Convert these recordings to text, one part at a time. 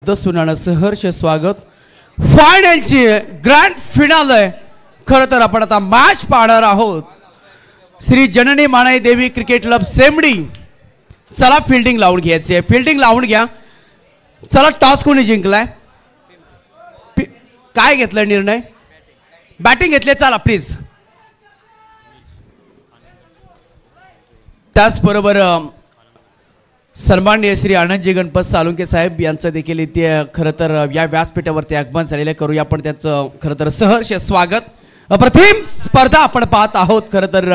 सुनानं सहर्ष स्वागत। फायनलची grand phenol आहे। खरं तर आपण आता मॅच पाहणार आहोत। श्री जननी मानाई देवी क्रिकेट क्लब सेमडी। चला फिल्डिंग लावून घ्यायची आहे, फिल्डिंग लावून घ्या। चला टॉस कोणी जिंकलाय, काय घेतला निर्णय? बॅटिंग घेतले, चला प्लीज। त्याचबरोबर सन्माननीय श्री आनंदजी गणपत साळुंखे साहेब यांचं देखील इथे खरं तर या व्यासपीठावरती आगमन झालेलं, करूया आपण त्याचं खरं तर सहर्ष स्वागत। प्रथम स्पर्धा आपण पाहत आहोत खरं तर,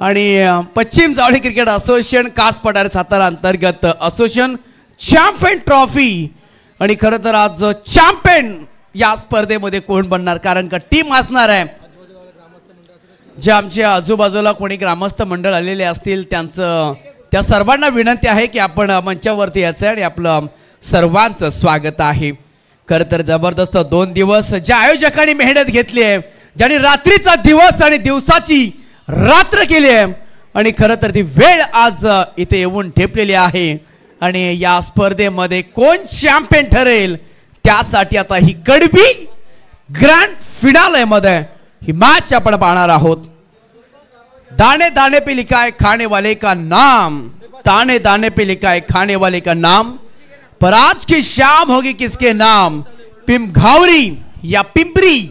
आणि पश्चिम जावळी क्रिकेट असोसिएशन कास पठार सातारा अंतर्गत असोसिएशन चॅम्पियन ट्रॉफी। आणि खरं तर आज चॅम्पियन या स्पर्धेमध्ये कोण बनणार, कारण का टीम असणार आहे जे आमच्या आजूबाजूला कोणी ग्रामस्थ मंडळ आलेले असतील त्यांचं, त्या सर्वांना विनंती आहे की आपण मंचावरती यायचं आणि आपलं सर्वांचं स्वागत आहे। खरं तर जबरदस्त 2 दिवस ज्या आयोजकांनी मेहनत घेतली आहे, ज्यांनी रात्रीचा दिवस आणि दिवसाची रात्र केली आहे, आणि खरं तर ती वेळ आज इथे येऊन ठेपलेली आहे। आणि या स्पर्धेमध्ये कोण चॅम्पियन ठरेल त्यासाठी आता ही कडवी ग्रँड फिनाले मध्ये ही मॅच आपण पाहणार आहोत। दाने दाने पे लिखा है खाने वाले का नाम, दाने दाने पे लिखा है खाने वाले का नाम, पर आज की शाम होगी किसके नाम? पिंपघावरी या पिंपरी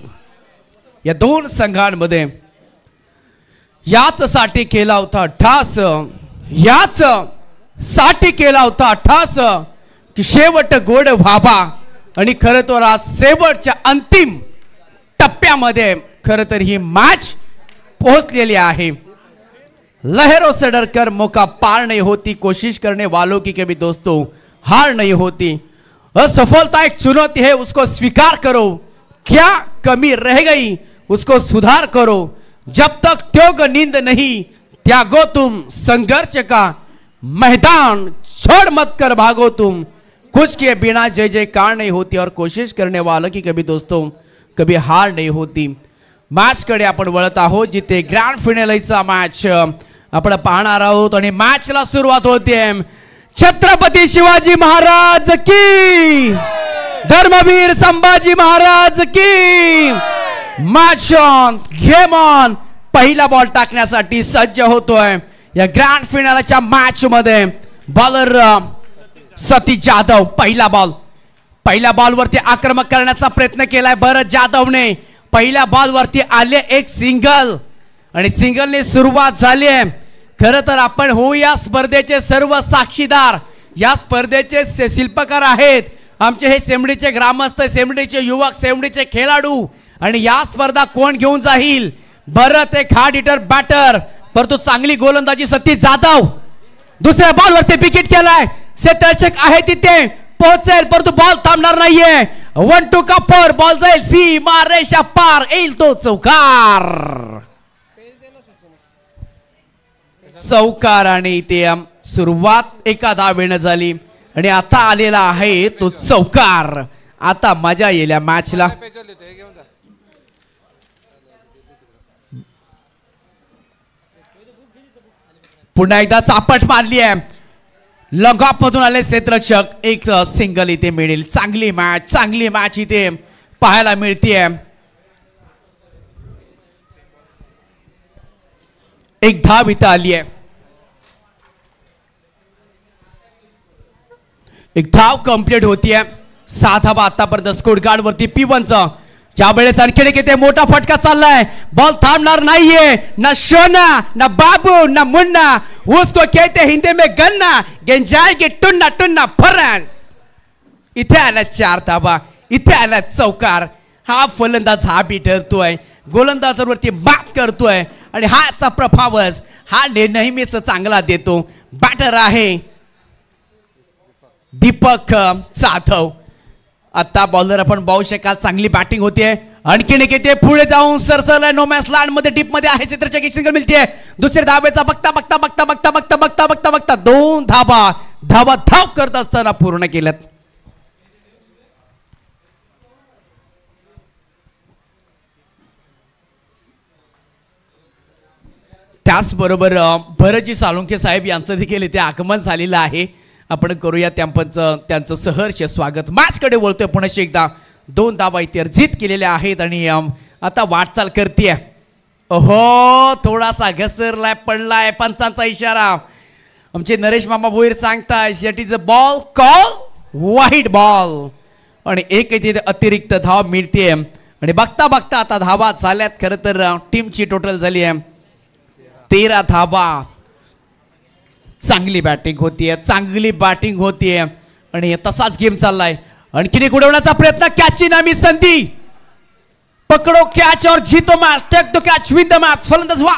या 2 संघांमध्ये याच साठी केला होता ठास, याच साठी केला होता ठास की शेवट गोड व्हावा। आणि खरं तर आज शेवटच्या अंतिम टप्प्यामध्ये खरं तर ही मॅच पोहोचलेली आहे। लहरों से डरकर मौका पार नहीं होती, कोशिश करने वालों की कभी दोस्तों हार नहीं होती। असफलता एक चुनौती है, उसको स्वीकार करो, क्या कमी रह गई उसको सुधार करो। जब तक त्याग नींद नहीं त्यागो तुम, संघर्ष का मैदान छोड़ मत कर भागो तुम। कुछ के बिना जय जयकार नहीं होती और कोशिश करने वालों की कभी दोस्तों कभी हार नहीं होती। मॅच कडे आपण वळत आहोत, जिथे ग्रँड फिनालेचा मॅच आपण पाहणार आहोत। आणि मॅचला सुरुवात होते छत्रपती शिवाजी महाराज की, धर्मवीर संभाजी महाराज की। Match on, game on. पहिला बॉल टाकण्यासाठी सज्ज होतोय या ग्रँड फिनालेच्या मॅच मध्ये बॉलर सतीश जाधव। पहिल्या बॉल वरती आक्रमक करण्याचा प्रयत्न केलाय भरत जाधवने। पहिल्या बॉल वरती आले एक सिंगल, आणि सिंगलने सुरुवात झाली आहे। खरं तर आपण हो या स्पर्धेचे सर्व साक्षीदार, या स्पर्धेचे शिल्पकार आहेत आमचे हे सेमडीचे ग्रामस्थ, सेमडीचे युवक, सेमडीचे खेळाडू। आणि या स्पर्धा कोण घेऊन जाईल? भरत एक हार्ड हिटर बॅटर, परंतु चांगली गोलंदाजी सतीश जाधव। दुसऱ्या बॉल वरती विकेट केलाय, क्षेत्ररक्षक आहे तिथे पोहोचेल परंतु बॉल थांबणार नाहीये। 1-2 का पर बॉल जाईल सीमा रेषा पार, येईल तो चौकार। चौकार आणि ते सुरुवात एका धावेने झाली आणि आता आलेला आहे तो चौकार। आता मजा येईल या मॅचला। पुन्हा एकदा चापट मारली आहे, लॉंगऑफ मधून आले क्षेत्ररक्षक, एक सिंगल इथे मिळेल। चांगली मॅच इथे पाहायला मिळते। एक धाव इथे आली आहे, एक धाव कंप्लीट होतीये। 6 धावा आतापर्यंत स्कोर गार्ड वरती P1चा। ज्या वेळेस आणखी एक मोठा फटका चाललाय, बॉल थांबणार नाहीये। ना शोना ना बाबू ना मुन्ना, उसको कहते हिंदी में गन्ना, गेंद जाएगी टुन्ना टुन्ना फरांस। इथे आला 4 धावा, इथे आला चौकार। हा फलंदाज हा बी ठरतोय, गोलंदाजावरती मात करतोय आणि हाचा प्रभावच हा नेहमीच चांगला देतो। बॅटर आहे दीपक जाधव। आता बॉलर आपण पाहू शकाल, चांगली बॅटिंग होतीये। आणखीन एक येते पुढे जाऊन सरसरला नो मॅच लँड मध्ये डीप मध्ये आहे, क्षेत्ररक्षक एक सिंगल मिळते। दुसऱ्या धावेचा बघता 2 धाव करत असताना पूर्ण केल्यात। त्याचबरोबर भरतजी साळुंखे साहेब यांचं देखील इथे आगमन झालेलं आहे। आपण करूया त्यांचं सहर्ष स्वागत. मॅचकडे वळतोय पुन्हा एकदा. 2 धावा इथे अर्जित केलेल्या आहेत आणि आता वाटचाल करते. ओहो थोडासा घसरलाय पडलाय पंचांचा इशारा. आमचे नरेश मामा भोईर सांगताय शेट इज अ बॉल कॉल वाईट बॉल आणि एक इथे अतिरिक्त धाव मिळते आणि बघता बघता आता धावा झाल्यात. खरं तर टीमची टोटल झाली आहे 13 धावा. चांगली बॅटिंग होतीये आणि तसाच गेम चाललाय. आणखीन एक उडवण्याचा प्रयत्न. कॅचची नामी संधी. पकडो कॅच और जीतो match. Take the catch win the match. फलंदाज वा.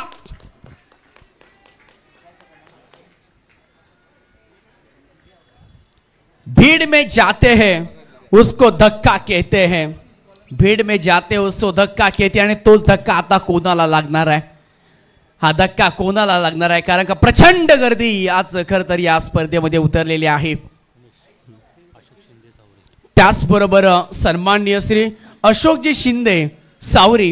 भीड़ में जाते हैं उसको धक्का कहते हैं. भीड़ में जाते उसको धक्का कहते आणि तोच धक्का आता कोणाला लागणार आहे. हा धक्का कोणाला लागणार आहे कारण का प्रचंड गर्दी आज खर तर या स्पर्धेमध्ये उतरलेली आहे. त्याचबरोबर सन्माननीय श्री अशोकजी शिंदे सावरी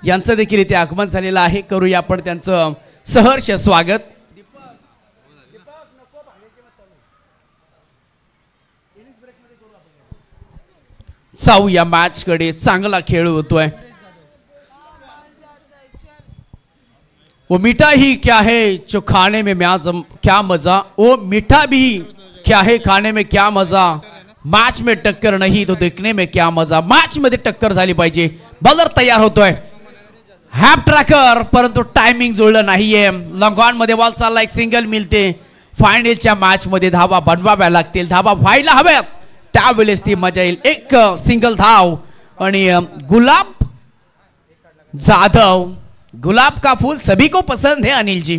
यांचं देखील इथे आगमन झालेलं आहे. करूया आपण त्यांचं सहर्ष स्वागत. साऊ या मॅच कडे चांगला खेळ होतोय. वो मीठा ही क्या है जो खाने में क्या मजा. वो मीठा भी क्या है खाने में क्या मजा. मैच में टक्कर नहीं तो देखने में क्या मजा. मैच मध्ये टक्कर झाली पाहिजे. बॉलर तयार होतोय. हॅप ट्रॅकर परंतु टायमिंग जुळलं नाहीये. लॉंग ऑन मध्ये बॉल चालला. एक सिंगल मिळते. फायनलच्या मॅच मध्ये धावा बनवाव्या लागतील. धावा व्हायला हव्यात त्यावेळेस ती मजा येईल. एक सिंगल धाव आणि गुलाब जाधव. गुलाब का फूल सभी को पसंद है अनिल जी.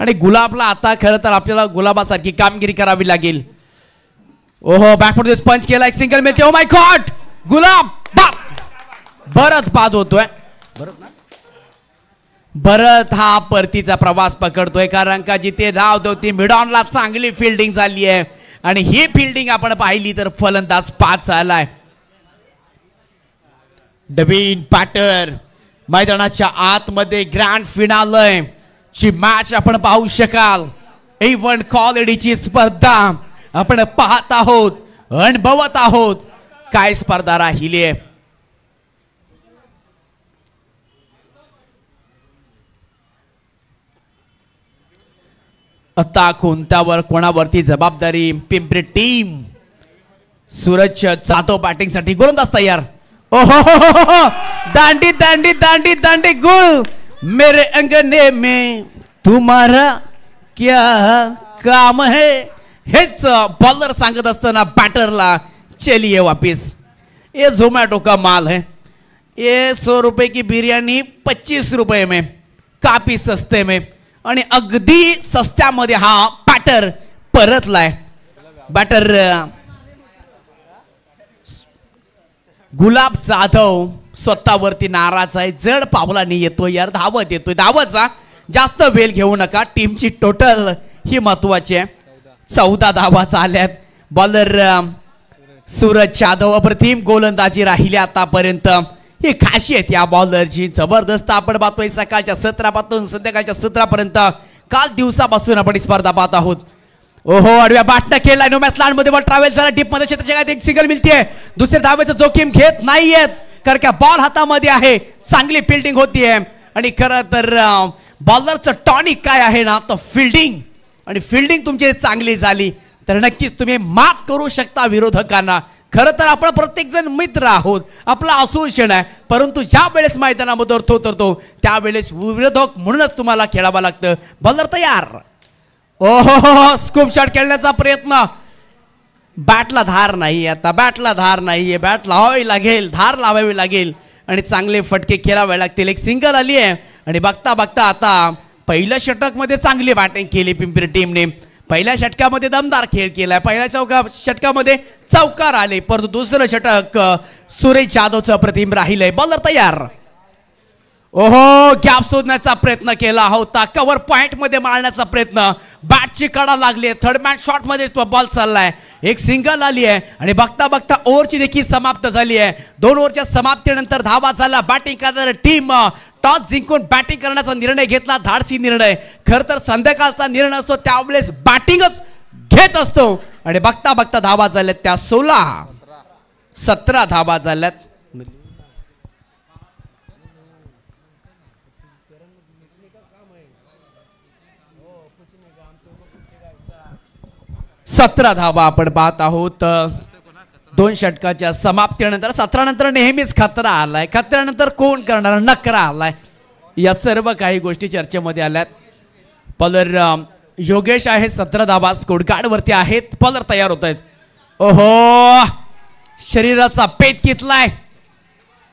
आणि गुलाबला आता खरं तर आपल्याला गुलाबासारखी कामगिरी करावी लागेल. ओहो बॅकवर्ड पंच केला. एक सिंगल मिळते. ओ माय गॉड गुलाब भरत बाद होतोय. भरत हा परतीचा प्रवास पकडतोय कारण का जिथे धाव होती मिडॉनला चांगली फिल्डिंग झाली आहे आणि ही फिल्डिंग आपण पाहिली तर फलंदाज 5 आलाय. डबीन पॅटर मैदानाच्या आतमध्ये ग्रँड फिनाले ची मॅच आपण पाहू शकाल. इव्हन क्वालिटीची स्पर्धा आपण पाहत आहोत अनुभवत आहोत. काय स्पर्धा राहिली आहे. आता कोणावरती जबाबदारी. पिंपरी टीम. सूरज जाधव बॅटिंग साठी. गोलंदाज तयार. ओहो दांडी दांडी दांडी दांडी गुल मेरे अंगने में तुम्हारा क्या काम है. हेच बॉलर सांगत असताना बॅटरला चलिए वापिस. ये जोमैटो का माल है. ये 100 रुपये की बिर्याणी 25 रुपये में काफी सस्ते में आणि अगदी सस्त्यामध्ये हा बॅटर परतलाय. बॅटर गुलाब जाधव स्वतःवरती नाराज आहे. जड पावलाने येतोय यार. धावत येतोय. धावचा जास्त वेळ घेऊ नका. टीमची टोटल ही महत्वाची आहे. 14 धावा झाल्यात. बॉलर सूरज जाधव अप्रतिम गोलंदाजी राहिली आतापर्यंत. ही खासियत या बॉलरची. जबरदस्त आपण पाहतोय सकाळच्या सत्रापासून संध्याकाळच्या सत्रापर्यंत काल दिवसापासून आपण स्पर्धा पाहत आहोत. ओहो आडव्या बॅटनं केला. नो मॅच लँड मध्ये बॉल ट्रॅव्हल झाला. डीप मध्ये क्षेत्राच्या एक सिंगल मिळते. दुसऱ्या धावेचं जोखीम घेत नाहीयेत कारण का बॉल हातामध्ये आहे. चांगली फिल्डिंग होतीये आणि खरं तर बॉलरचं टॉनिक काय आहे ना तर फिल्डिंग. आणि फिल्डिंग तुमची चांगली झाली तर नक्कीच तुम्ही मात करू शकता विरोधकांना. खरं तर आपण प्रत्येक जण मित्र आहोत. आपला असोसिएशन आहे परंतु ज्या वेळेस मैदानामध्ये उतरतो त्यावेळेस विरोधक म्हणूनच तुम्हाला खेळावं लागतं. बॉलर तयार. ओहो स्कूप शॉट खेळण्याचा प्रयत्न. बॅटला धार नाही. आता बॅटला धार नाहीये. बॅट लावावी लागेल. धार लावावी लागेल आणि चांगले फटके खेळावे लागतील. एक सिंगल आली आहे आणि बघता बघता आता पहिल्या षटकामध्ये चांगली बॅटिंग केली पिंपरी टीमने. पहिल्या षटकामध्ये दमदार खेळ केलाय. पहिल्या षटकामध्ये चौकार आले परंतु दुसरं षटक सूरज जाधवचं अप्रतिम राहिलंय. बॉलर तयार. ओहो गॅप शोधण्याचा प्रयत्न केला होता. कव्हर पॉइंट मध्ये मारण्याचा प्रयत्न. बॅटची कडा लागली. थर्ड मॅन शॉट मध्ये बॉल चाललाय. एक सिंगल आली आहे आणि बघता बघता ओव्हरची देखील समाप्त झाली आहे. 2 ओव्हरच्या समाप्तीनंतर धावा झाला. बॅटिंग करणारी टीम टॉस जिंकून बॅटिंग करण्याचा निर्णय घेतला. धाडसी निर्णय. खरं तर संध्याकाळचा निर्णय असतो त्यावेळेस बॅटिंगच घेत असतो आणि बघता बघता धावा झाल्यात त्या 17 धावा झाल्यात. 17 धावा आपण पाहत आहोत. 2 षटकाच्या समाप्तीनंतर 17 नंतर नेहमीच खतरा आलाय. खतऱ्यानंतर कोण करणार, नकरा आलाय. या सर्व काही गोष्टी चर्चेमध्ये आल्यात. बॉलर योगेश आहे. 17 धावा स्कोर कार्ड वरती आहेत. बॉलर तयार होत आहेत. ओहो, शरीराचा पेत घेतलाय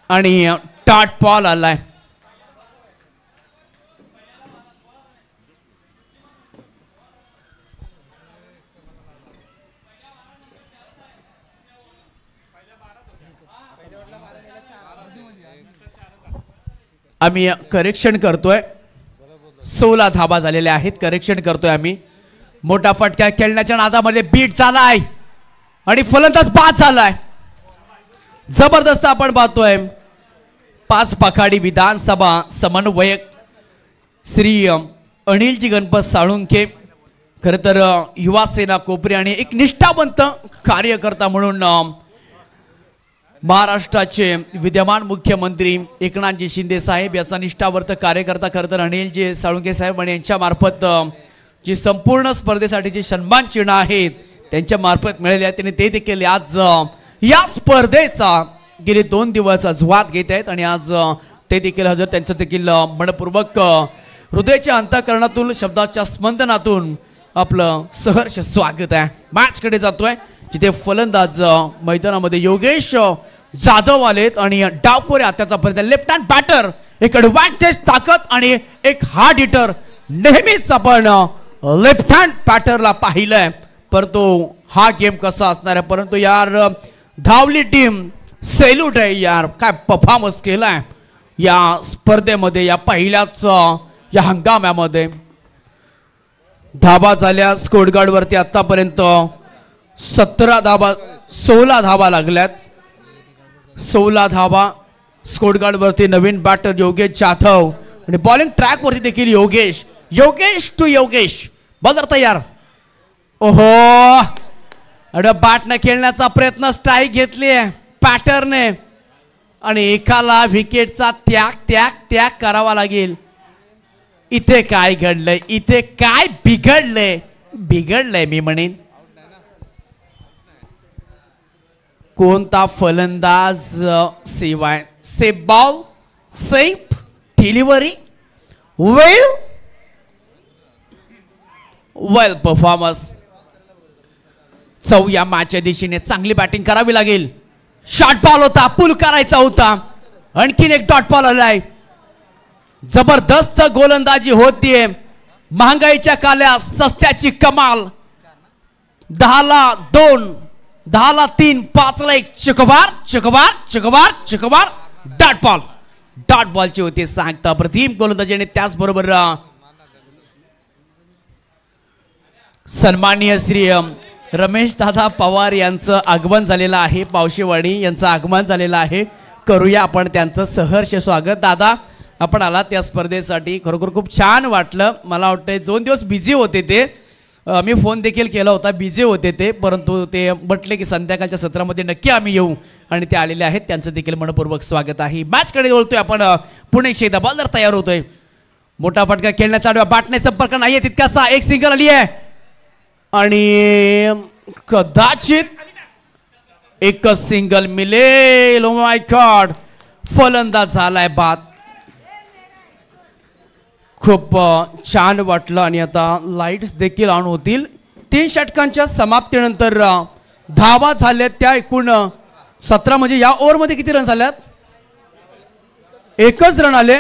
आणि डॉट बॉल आलाय. आम्ही करेक्शन करतोय. 16 धाबा झालेल्या आहेत. करेक्शन करतोय आम्ही. मोठा फटका खेळण्याच्या नादामध्ये बीट झालाय आणि फलंदाज बाद झालाय. जबरदस्त आपण पाहतोय. 5 पखाडी विधानसभा समन्वयक श्री अनिलजी गणपत साळुंखे, खर तर युवा सेना कोपरी आणि एक निष्ठावंत कार्यकर्ता म्हणून महाराष्ट्राचे विद्यमान मुख्यमंत्री एकनाथजी शिंदे साहेब याचा निष्ठावर्त कार्यकर्ता खरं तर अनिलजी साळुंखे साहेब आणि यांच्या मार्फत जी संपूर्ण स्पर्धेसाठी जी सन्मान चिन्ह आहेत त्यांच्या मार्फत मिळाले आहेत. त्यांनी ते देखील आज या स्पर्धेचा गेले 2 दिवस आस्वाद घेत आहेत आणि आज ते देखील हजर. त्यांचं देखील मनपूर्वक हृदयाच्या अंतःकरणातून शब्दाच्या स्पंदनातून आपलं सहर्ष स्वागत आहे. मॅचकडे जातोय जिथे फलंदाज मैदानामध्ये योगेश जाधव आलेत आणि डावखोरे आत्याचा पर्यंत लेफ्ट हँड बॅटर, एक ॲडव्हान्टेज ताकद आणि एक हार्ड हिटर. नेहमीच आपण लेफ्ट हँड बॅटरला पाहिलंय, परंतु हा गेम कसा असणार आहे. परंतु यार धावली टीम, सॅल्यूट आहे यार. काय परफॉर्मन्स केलाय या स्पर्धेमध्ये, या पहिल्याच या हंगामामध्ये. धाबा झाल्या स्कोरगार्ड वरती आतापर्यंत 16 धाबा लागल्यात. 16 धाबा स्कोरगार्ड वरती. नवीन बॅटर योगेश जाधव आणि बॉलिंग ट्रॅक वरती देखील योगेश टू योगेश. बॉलर तयार. ओहो, बॅटने खेळण्याचा प्रयत्न, स्ट्राईक घेतली आहे पॅटरने आणि एकाला विकेटचा त्याग करावा लागेल. इथे काय घडलंय, इथे काय बिघडलंय मी म्हणेन. कोणता फलंदाज शिवाय सेफ बॉल, सेफ डिलिव्हरी, वेल परफॉर्मन्स. या मॅचच्या दिशेने चांगली बॅटिंग करावी लागेल. शॉर्ट बॉल होता, पुल करायचा होता. आणखीन एक डॉट बॉल आलाय. जबरदस्त गोलंदाजी होतीये. महागाईच्या काल्या सस्त्याची कमाल. 10ला 2, 10ला 3, 5ला 1. चकबार डॉट बॉलची होती सांगता अप्रतिम गोलंदाजी. आणि त्याचबरोबर सन्माननीय श्री रमेश दादा पवार यांचं आगमन झालेलं आहे. पावशेवाडी यांचं आगमन झालेलं आहे. करूया आपण त्यांचं सहर्ष स्वागत. दादा, आपण आलात त्या स्पर्धेसाठी, खरोखर खूप छान वाटलं. मला वाटतं 2 दिवस बिझी होते ते. मी फोन देखील केला होता, बिझी होते ते, परंतु ते म्हटले की संध्याकाळच्या सत्रामध्ये नक्की आम्ही येऊ आणि ते आलेले आहेत. त्यांचं देखील मनपूर्वक स्वागत आहे. मॅचकडे बोलतोय आपण. पुणे एकदा बॉलर तयार होतोय. मोठा फटका खेळण्याचा बॅटने संपर्क नाहीये तितकासा. एक सिंगल आली आहे आणि कदाचित एकच सिंगल मिळेल. ओ माय गॉड, फलंदाज झालाय बाद. खूप छान वाटलं आणि आता लाईट्स देखील ऑन होतील. 3 षटकांच्या समाप्तीनंतर धावा झाल्यात त्या एकूण 17. म्हणजे या ओव्हरमध्ये किती रन झाल्यात? एकच रन आले.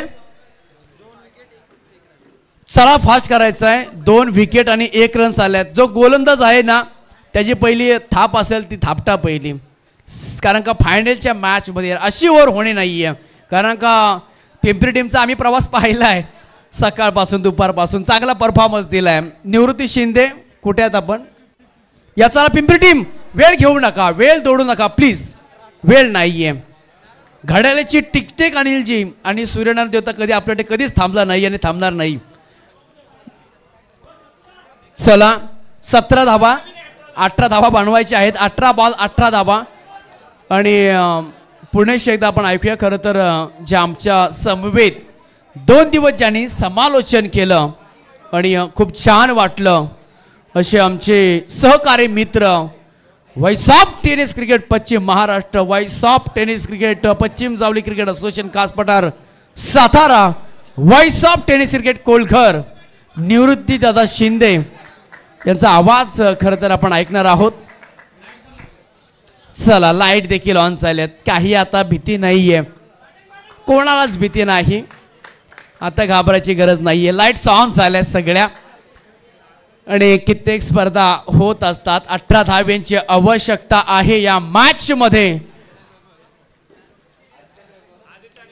चला फास्ट करायचं आहे. 2 विकेट आणि 1 रन आल्यात. जो गोलंदाज आहे ना त्याची पहिली थाप असेल ती थापटा पहिली, कारण का फायनलच्या मॅचमध्ये अशी ओव्हर होणे नाही आहे. कारण का पिंपरी टीमचा आम्ही प्रवास पाहिला आहे सकाळपासून दुपारपासून. चांगला परफॉर्मन्स दिलाय. निवृत्ती शिंदे कुठे आहेत आपण? याचा पिंपरी टीम वेळ घेऊ नका, वेळ दौडू नका प्लीज. वेळ नाहीये. घड्याळाची टिकटिक अनिलजी आणि सूर्यनारायण देवता कधी आपल्याकडे कधीच थांबला नाही आणि थांबणार नाही. चला 17 धावा, 18 धावा बनवायच्या आहेत. 18 बॉल 18 धावा. आणि पुण्याशी एकदा आपण ऐकूया. खरं तर जे आमच्या समवेत 2 दिवस ज्यांनी समालोचन केलं आणि खूप छान वाटलं असे आमचे सहकारी मित्र voice of tennis cricket Paschim Maharashtra, voice of tennis cricket Paschim Jawali cricket association Kaas Pathar Satara, voice of tennis cricket Kolghar Nivrutti Dada Shinde यांचा आवाज खरं तर आपण ऐकणार आहोत. चला, लाईट देखील ऑन झाल्यात. काही आता भीती नाहीये, कोणालाच भीती नाही. आता घाबरायची गरज नाहीये. लाईट्स ऑन झाल्या सगळ्या आणि कित्येक स्पर्धा होत असतात. 18 धाव्यांची आवश्यकता आहे या मॅच मध्ये.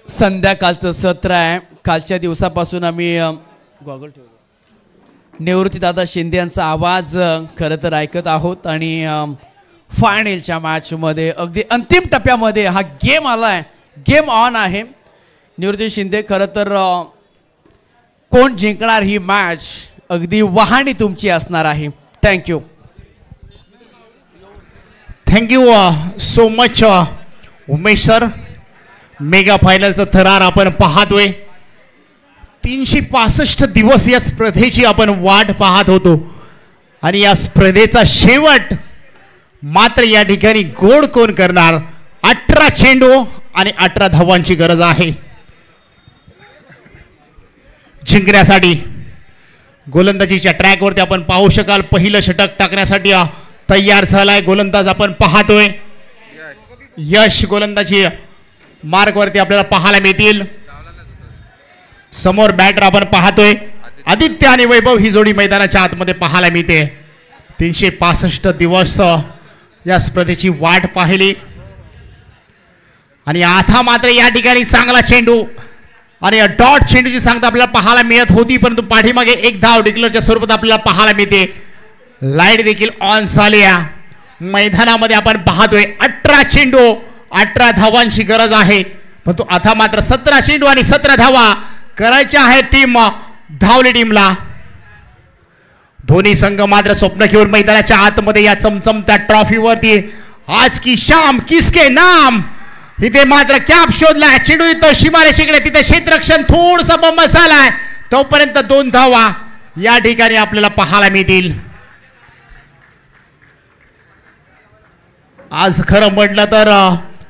संध्याकाळचं सत्र आहे. कालच्या दिवसापासून आम्ही गॉगल ठेवतो. निवृत्तीदादा शिंदे यांचा आवाज खरं तर ऐकत आहोत आणि फायनलच्या मॅचमध्ये अगदी अंतिम टप्प्यामध्ये हा गेम आलाय. गेम ऑन आहे. निवृत्ती शिंदे, खरं तर कोण जिंकणार ही मॅच अगदी वहाणी तुमची असणार आहे. Thank you. Thank you so much Umesh sir. Mega फायनलचं थरार आपण पाहतोय. 365 दिवस या स्पर्धेची आपण वाट पाहत होतो आणि या स्पर्धेचा शेवट मात्र या ठिकाणी गोड कोण करणार. 18 चेंडू आणि 18 धावांची गरज आहे जिंकण्यासाठी. गोलंदाजीच्या ट्रॅकवरती आपण पाहू शकाल पहिलं षटक टाकण्यासाठी तयार झालाय गोलंदाज आपण पाहतोय. यश गोलंदाजी मार्गवरती आपल्याला पाहायला मिळतील. समोर बॅटर आपण पाहतोय आदित्य आणि वैभव ही जोडी मैदानाच्या आतमध्ये पाहायला मिळते. 365 दिवस या स्पर्धेची वाट पाहिली आणि आता मात्र या ठिकाणी चांगला चेंडू आणि डॉट चेंडूची सांगता आपल्याला पाहायला मिळत होती, परंतु पाठीमागे एक धाव डिक्लेअरच्या स्वरूपात आपल्याला पाहायला मिळते. लाईट देखील ऑन झाली. मैदानामध्ये आपण पाहतोय 18 चेंडू 18 धावांची गरज आहे, परंतु आता मात्र 17 चेंडू आणि 17 धावा करायच्या आहेत टीम धावली टीमला. दोन्ही संघ मात्र स्वप्न घेऊन मैदानाच्या आतमध्ये या चमचमत्या ट्रॉफीवरती आज की शाम किसके नाम इथे मात्र कॅप शोधलाय. चेंडू इथं सीमारेषेकडे, तिथे क्षेत्ररक्षण थोडसा बंबस झालाय. तोपर्यंत 2 धावा या ठिकाणी आपल्याला पाहायला मिळतील. आज खरं म्हटलं तर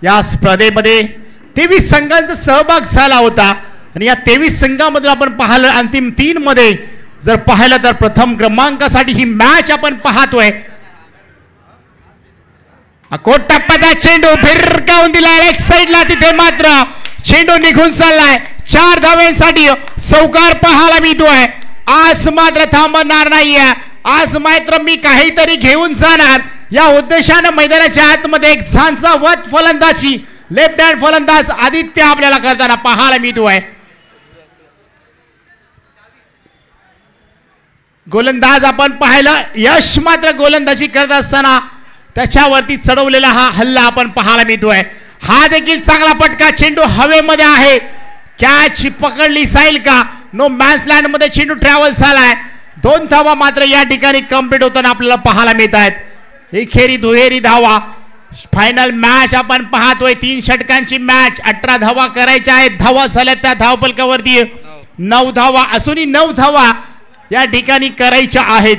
या स्पर्धेमध्ये 23 संघांचा सहभाग झाला होता आणि या 23 संघांमधून आपण पाहिलं अंतिम 3 मध्ये जर पाहिलं तर प्रथम क्रमांकासाठी ही मॅच आपण पाहतोय. कोटप्पाचा चेंडू फिरकावून दिला एक साईडला, तिथे मात्र चेंडू निघून चाललाय. 4 धाव्यांसाठी चौकार पाहायला मिळतोय. आज मात्र थांबणार नाहीये. आज मात्र मी काहीतरी घेऊन जाणार या उद्देशानं मैदानाच्या आतमध्ये एक झांचा वत फलंदाजी लेफ्ट हँड फलंदाज आदित्य आपल्याला करताना पाहायला मिळतोय. गोलंदाज आपण पाहिलं यश मात्र गोलंदाजी करत असताना त्याच्यावरती चढवलेला हा हल्ला आपण पाहायला मिळतोय. हा देखील चांगला पटका. चेंडू हवेमध्ये आहे. कॅच पकडली जाईल का? नो मॅच लँड मध्ये चेंडू ट्रॅव्हल झालाय. 2 धावा मात्र या ठिकाणी कंप्लीट होताना आपल्याला पाहायला मिळत आहेत. एकेरी दुहेरी धावा. फायनल मॅच आपण पाहतोय. 3 षटकांची मॅच. 18 धावा करायच्या आहेत. धावा झाल्या त्या धावफलकावरती 9 धावा असूनही 9 धावा या ठिकाणी करायच्या आहेत.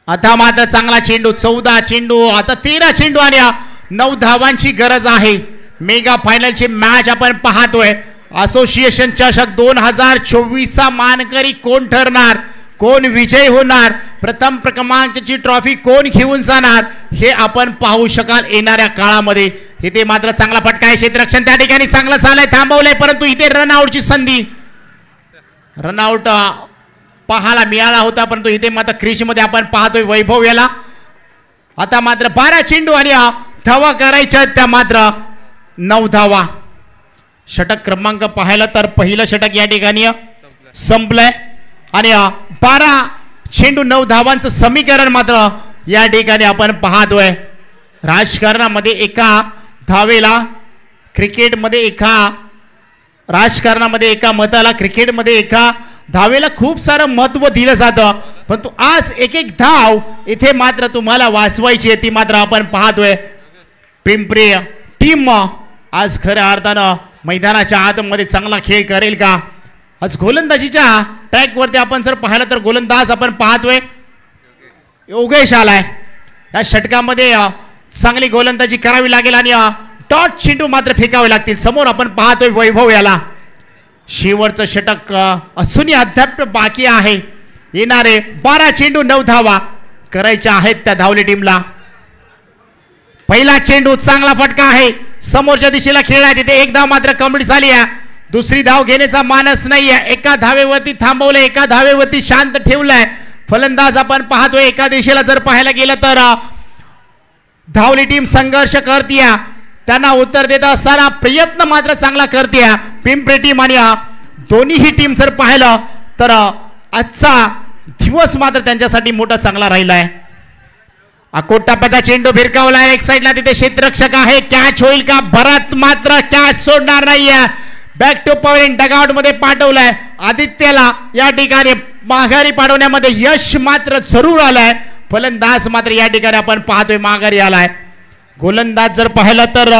आता मात्र चांगला चेंडू. 14 चेंडू आता 13 चेंडू आणि 9 धावांची गरज आहे. मेगा फायनलची मॅच आपण पाहतोय. असोसिएशन चषक 2024 चा मानकरी कोण ठरणार, कोण विजय होणार, प्रथम क्रमांकाची ट्रॉफी कोण घेऊन जाणार हे आपण पाहू शकाल येणाऱ्या काळामध्ये. इथे मात्र चांगला फटका आहे. क्षेत्ररक्षण त्या ठिकाणी चांगलं झालंय, थांबवलंय, परंतु इथे रनआउटची संधी. रनआउट पाहायला मिळाला होता, परंतु इथे मात्र क्रीज मध्ये आपण पाहतोय वैभव याला. आता मात्र 12 चेंडू आणि धावा करायच्या त्या मात्र 9 धावा. षटक क्रमांक पाहायला तर पहिलं षटक या ठिकाणी संपलंय आणि 12 चेंडू 9 धावांचं समीकरण मात्र या ठिकाणी आपण पाहतोय. राजकारणामध्ये एका धावेला, क्रिकेटमध्ये एका राजकारणामध्ये एका मताला, क्रिकेटमध्ये एका धावेला खूप सारं महत्व दिलं जातं, परंतु आज एक एक धाव इथे मात्र तुम्हाला वाचवायची आहे ती मात्र आपण पाहतोय. पिंपरी टीम आज खऱ्या अर्थानं मैदानाच्या आतमध्ये चांगला खेळ करेल का? आज गोलंदाजीच्या ट्रॅकवरती आपण जर पाहिलं तर गोलंदाज आपण पाहतोय योगेश आलाय. या षटकामध्ये चांगली गोलंदाजी करावी लागेल आणि डॉट चेंडू मात्र फेकावे लागतील. समोर आपण पाहतोय वैभव याला. शेवटचं षटक असूनही अद्याप बाकी आहे. येणारे 12 चेंडू 9 धावा करायच्या आहेत त्या धावली टीमला. पहिला चेंडू चांगला फटका आहे, समोरच्या दिशेला खेळला, तिथे एक धाव मात्र कंप्लीट झाली आहे. दुसरी धाव घेण्याचा मानस नाहीये. एका धावेवरती थांबवलंय, एका धावेवरती शांत ठेवलंय फलंदाज. आपण पाहतोय एका दिशेला जर पाहायला गेलं तर धावली टीम संघर्ष करतीये, त्यांना उत्तर देत असताना प्रयत्न मात्र चांगला करतीये पिंपरी टीम. आणि दोन्हीही टीम जर पाहिलं तर आजचा दिवस मात्र त्यांच्यासाठी मोठा चांगला राहिलाय. अकोटापदा चेंडू भिरकावलाय एक साईडला, तिथे क्षेत्ररक्षक आहे. कॅच होईल का? भरत मात्र कॅच सोडणार नाहीये. बॅक टू पॉइंट डगआउट मध्ये पाठवलाय. आदित्यला या ठिकाणी माघारी पाठवण्यामध्ये यश मात्र जरूर आलाय. फलंदाज मात्र या ठिकाणी आपण पाहतोय माघारी आलाय. गोलंदाज जर पाहिलं तर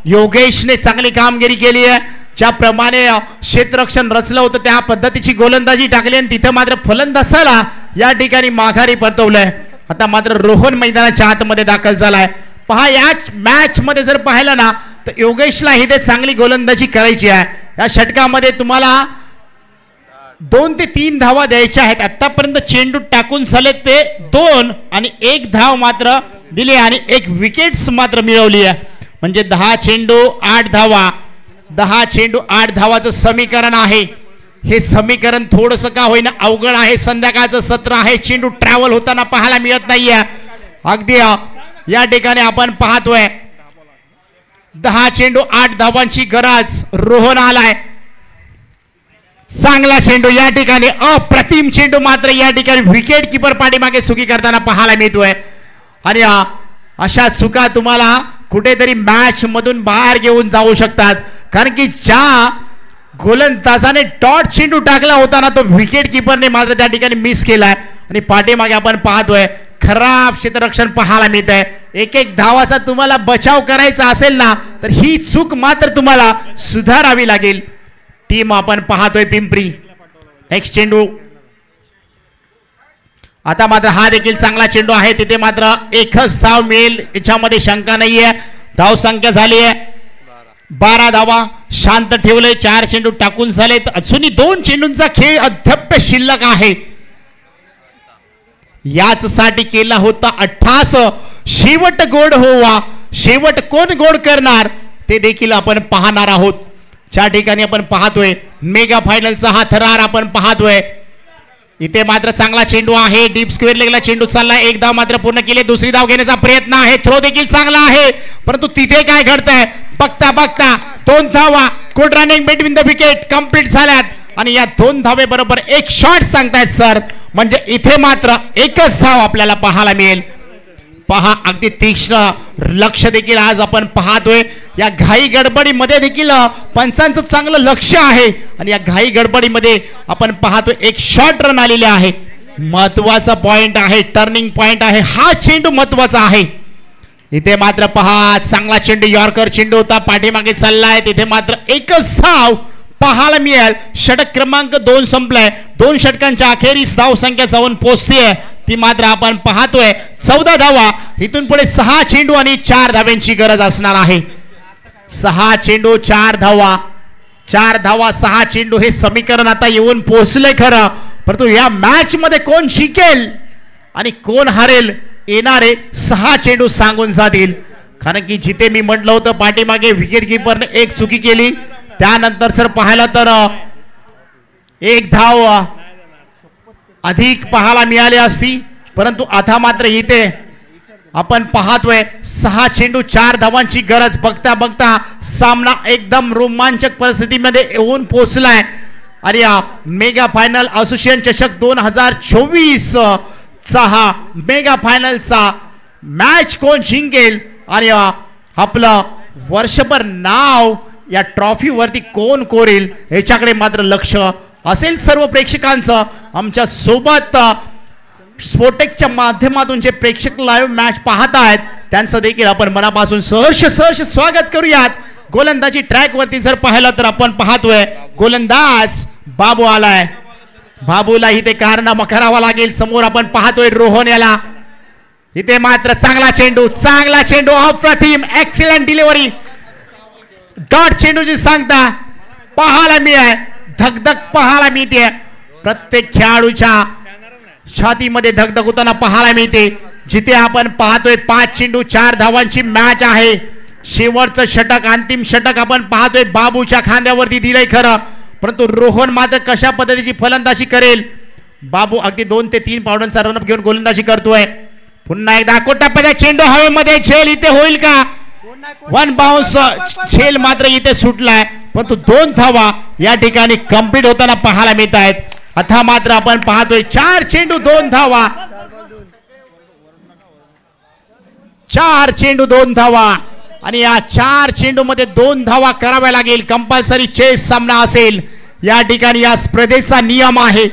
योगेशने चांगली कामगिरी केली आहे. ज्याप्रमाणे क्षेत्ररक्षण रचलं होतं त्या पद्धतीची गोलंदाजी टाकली आणि तिथे मात्र फलंदाजाला या ठिकाणी माघारी परतवलंय. आता मात्र रोहन मैदानाच्या आतमध्ये दाखल झालाय. पहा या मॅच मध्ये जर पाहिलं ना तर योगेशला इथे चांगली गोलंदाजी करायची आहे. या षटकामध्ये तुम्हाला 2 ते 3 धावा द्यायच्या आहेत. आतापर्यंत चेंडू टाकून झाले ते 2 आणि 1 धाव मात्र दिली आणि 1 विकेट्स मात्र मिळवली आहे. म्हणजे 10 चेंडू 8 धावा, 10 चेंडू 8 धावाचं समीकरण आहे. हे समीकरण थोडंसं का होईना अवघड आहे. संध्याकाळचं सत्र आहे, चेंडू ट्रॅव्हल होताना पाहायला मिळत नाहीये. अगदी या ठिकाणी आपण पाहतोय 10 चेंडू 8 धावांची गरज. रोहन आलाय, चांगला चेंडू या ठिकाणी, अप्रतिम चेंडू मात्र या ठिकाणी विकेट किपर पाठीमागे चुकी करताना पाहायला मिळतोय. आणि अशा चुका तुम्हाला कुठेतरी मॅच मधून बाहेर घेऊन जाऊ शकतात. कारण की ज्या गोलंदाजाने डॉट चेंडू टाकला होता ना तो विकेट किपरने मात्र त्या ठिकाणी मिस केलाय. आणि पाठीमागे आपण पाहतोय खराब क्षेत्ररक्षण पाहायला मिळत आहे. एक एक धावाचा तुम्हाला बचाव करायचा असेल ना तर ही चूक मात्र तुम्हाला सुधारावी लागेल. टीम आपण पाहतोय पिंपरी. एक चेंडू आता मात्र हा देखील चांगला चेंडू आहे. तिथे मात्र एकच धाव मिळेल याच्यामध्ये शंका नाहीये. धाव संख्या झाली आहे 12 धावा. शांत ठेवलंय, 4 चेंडू टाकून झाले. अजूनही 2 चेंडूंचा खेळ अद्याप शिल्लक आहे. याच साठी केला होता 88. शेवट गोड होवा, शेवट कोण गोड करणार ते देखील आपण पाहणार आहोत. ज्या ठिकाणी आपण पाहतोय मेगा फायनलचा हा थरार आपण पाहतोय. इथे मात्र चांगला चेंडू आहे, डीप स्क्वेअर लेगला चेंडू चाललाय. 1 धाव मात्र पूर्ण केली, दुसरी धाव घेण्याचा प्रयत्न आहे. थ्रो देखील चांगला आहे, परंतु तिथे काय घडतंय बघता बघता 2 धावा good running between the wicket complete झाल्यात. आणि या 2 धावे बरोबर 1 शॉट सांगतायत सर. म्हणजे इथे मात्र एकच धाव आपल्याला पाहायला मिळेल. पहा अगदी तीक्ष्ण लक्ष देखील आज आपण पाहतोय. या घाई गडबडीमध्ये देखील पंचांचं चांगलं लक्ष आहे. आणि या घाई गडबडीमध्ये आपण पाहतोय 1 शॉट रन आलेले आहे. महत्वाचा पॉइंट आहे, टर्निंग पॉइंट आहे. हा चेंडू महत्वाचा आहे. इथे मात्र पहा चांगला चेंडू, यॉर्कर चेंडू होता, पाठीमागे चाललाय. तिथे मात्र एकच धाव पाहायला मिळेल. षटक क्रमांक 2 संपलाय. 2 षटकांच्या अखेरीस धाव संख्या जाऊन पोहोचतीये ती मात्र आपण पाहतोय 14 धावा. इथून पुढे 6 चेंडू आणि 4 धाव्यांची गरज असणार आहे. 6 चेंडू 4 धावा, 4 धावा 6 चेंडू हे समीकरण आता येऊन पोहोचले खरं. परंतु या मॅच मध्ये कोण शिकेल आणि कोण हारेल येणारे 6 चेंडू सांगून जातील. कारण की जिथे मी म्हटलं होतं पाठीमागे विकेट किपरने 1 चुकी केली, त्यानंतर जर पाहिलं तर 1 धाव अधिक पाहायला मिळाली असती. परंतु आता मात्र इथे आपण पाहतोय 6 चेंडू 4 धावांची गरज. बघता बघता सामना एकदम रोमांचक परिस्थितीमध्ये येऊन पोहोचलाय. आणि मेगा फायनल असोसिएशन चषक 2024 चा हा मेगा फायनलचा मॅच कोण जिंकेल आणि आपलं वर्षभर नाव या ट्रॉफी वरती कोण कोरेल याच्याकडे मात्र लक्ष असेल सर्व प्रेक्षकांचं आमच्या सोबत स्पोर्टेकच्या माध्यमातून जे प्रेक्षक लाईव्ह मॅच पाहत आहेत त्यांचं देखील आपण मनापासून सहर्ष स्वागत करूयात. गोलंदाजी ट्रॅक वरती जर पाहिलं तर आपण पाहतोय गोलंदाज बाबू आलाय. बाबूला इथे कारनामा करावा लागेल. समोर आपण पाहतोय रोहन याला. इथे मात्र चांगला चेंडू अप्रतिम एक्सिलंट डिलिव्हरी. डॉट चेंडूची सांगता पाहायला मिळाय. धगधग पाहायला मिळते. प्रत्येक खेळाडूच्या छातीमध्ये धगधग होताना पाहायला मिळते. जिथे आपण पाहतोय 5 चेंडू 4 धावांची मॅच आहे. शेवटचं षटक अंतिम षटक आपण पाहतोय बाबूच्या खांद्यावरती दिलंय खरं, परंतु रोहन मात्र कशा पद्धतीची फलंदाजी करेल. बाबू अगदी 2 ते 3 पावलांचा रनअप घेऊन गोलंदाजी करतोय. पुन्हा एकदा कोटाप्याचा चेंडू हवेमध्ये. झेल इथे होईल का? 1 बाउन्स झेल मात्र इथे सुटलाय, परंतु 2 धावा या ठिकाणी कंप्लीट होताना पाहायला मिळत आहेत. आता मात्र आपण पाहतोय 4 चेंडू 2 धावा. 4 चेंडू 2 धावा आणि या 4 चेंडू मध्ये 2 धावा कराव्या लागेल. कंपल्सरी चेस सामना असेल या ठिकाणी. या स्पर्धेचा नियम आहे.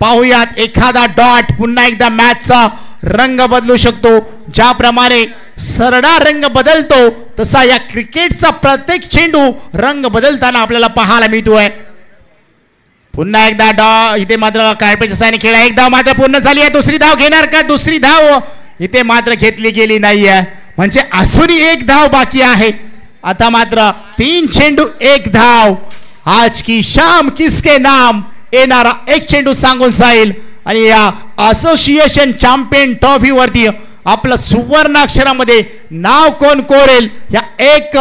पाहूयात एखादा डॉट पुन्हा एकदा मॅचचा रंग बदलू शकतो. ज्याप्रमाणे सरडा रंग बदलतो तसा या क्रिकेटचा प्रत्येक चेंडू रंग बदलताना आपल्याला पाहायला मिळतोय. पुन्हा एकदा इथे मात्र कार्पेटच्या साहाय्याने खेळा. एक धाव मात्र पूर्ण झाली आहे. दुसरी धाव घेणार का? दुसरी धाव इथे मात्र घेतली गेली नाहीये. म्हणजे अजूनही 1 धाव बाकी आहे. आता मात्र 3 चेंडू 1 धाव. आज की शाम किसके नाम येणारा 1 चेंडू सांगून जाईल आणि या असोसिएशन चॅम्पियन ट्रॉफी वरती आपलं सुवर्ण अक्षरामध्ये नाव कोण कोरेल या 1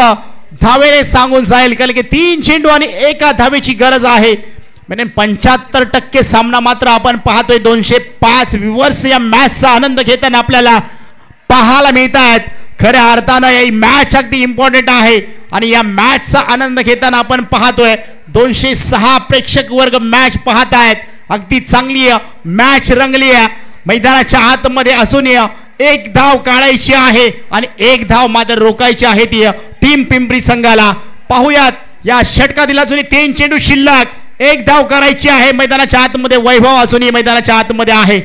धावेने सांगून जाईल. कारण की 3 चेंडू आणि 1 धावेची गरज आहे. म्हणजे 75% सामना मात्र आपण पाहतोय. 205 व्ह्यूअर्स या मॅचचा आनंद घेताना आपल्याला पाहायला मिळत आहेत. खऱ्या अर्थानं ही मॅच अगदी इम्पॉर्टंट आहे आणि या मॅचचा आनंद घेताना आपण पाहतोय 206 प्रेक्षक वर्ग मॅच पाहत आहेत. अगदी चांगली मॅच रंगली आहे. मैदानाच्या आतमध्ये असून 1 धाव काढायची आहे आणि 1 धाव मात्र रोखायची आहे ती टीम पिंपरी संघाला. पाहूयात या षटकातील अजून 3 चेंडू शिल्लक. 1 धाव करायची आहे. मैदानाच्या आतमध्ये वैभव अजूनही मैदानाच्या आतमध्ये आहे.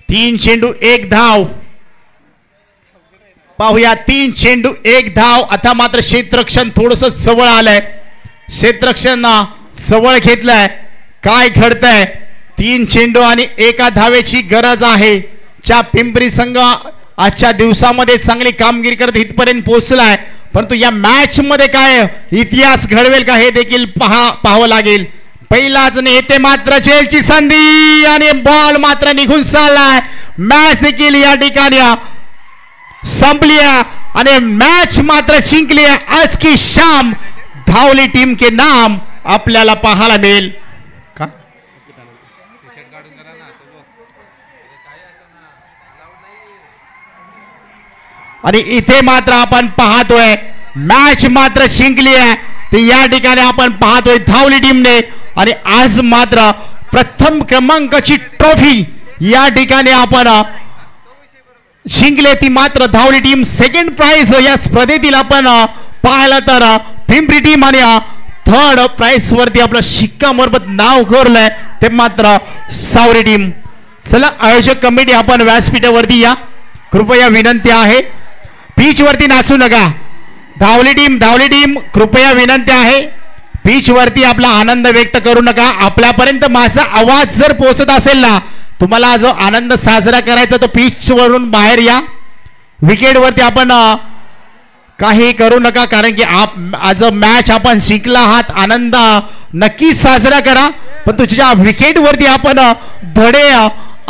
3 चेंडू 1 धाव. पाहूया 3 चेंडू 1 धाव. आता मात्र क्षेत्ररक्षण थोडस जवळ आलंय. क्षेत्ररक्षण जवळ घेतलंय. काय घडतंय? 3 चेंडू आणि 1 धावेची गरज आहे. च्या पिंपरी संघ आजच्या दिवसामध्ये चांगली कामगिरी करत इथपर्यंत पोहोचलाय, परंतु या मॅच मध्ये काय इतिहास घडवेल का हे देखील पाहावं लागेल. पहिलाच येते मात्र झेलची संधी आणि बॉल मात्र निघून चाललाय. मॅच देखील या ठिकाणी संपली आणि मॅच मात्र जिंकली. आज की शाम धावली टीम के नाम आपल्याला पाहायला मिळेल का? आणि इथे मात्र आपण पाहतोय मॅच मात्र जिंकली आहे. ते या ठिकाणी आपण पाहतोय धावली टीमने आणि आज मात्र प्रथम क्रमांकाची ट्रॉफी या ठिकाणी आपण जिंकले. ती मात्र धावली टीम. सेकंड प्राइज या स्पर्धेतील आपण पाहिलं तर पिंपरी टीम आणि 3rd प्राइज वरती आपलं शिक्कामोर्तब नाव कोरलंय ते मात्र सावरी टीम. चला आयोजक कमिटी आपण व्यासपीठावरती या. कृपया विनंती आहे पिच वरती नाचू नका. धावली टीम कृपया विनंती आहे पिच वरती आपला आनंद व्यक्त करू नका. आपल्यापर्यंत माझा आवाज जर पोहोचत असेल ना, तुम्हाला जो आनंद साजरा करायचा तो पिच वरून बाहेर या. विकेट वरती आपण काही करू नका, कारण की आज मॅच आपण जिंकला आहात. आनंद नक्कीच साजरा करा, पण तुझ्या विकेट वरती आपण धडे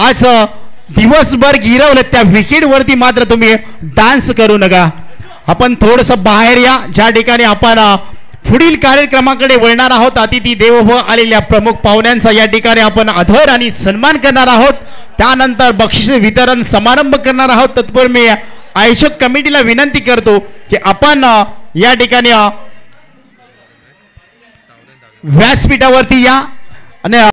आज दिवसभर गिरवले त्या विकेट वरती मात्र तुम्ही डान्स करू नका. आपण थोडस बाहेर या. ज्या ठिकाणी आपण पुढील कार्यक्रमाकडे वळणार आहोत. अतिथी देवोभव आलेल्या प्रमुख पाहुण्यांचा या ठिकाणी आपण आदर आणि सन्मान करणार आहोत. त्यानंतर बक्षीस वितरण समारंभ करणार आहोत. तत्पूर्वी मी आयोजक कमिटीला विनंती करतो की आपण या ठिकाणी व्यासपीठावरती या आणि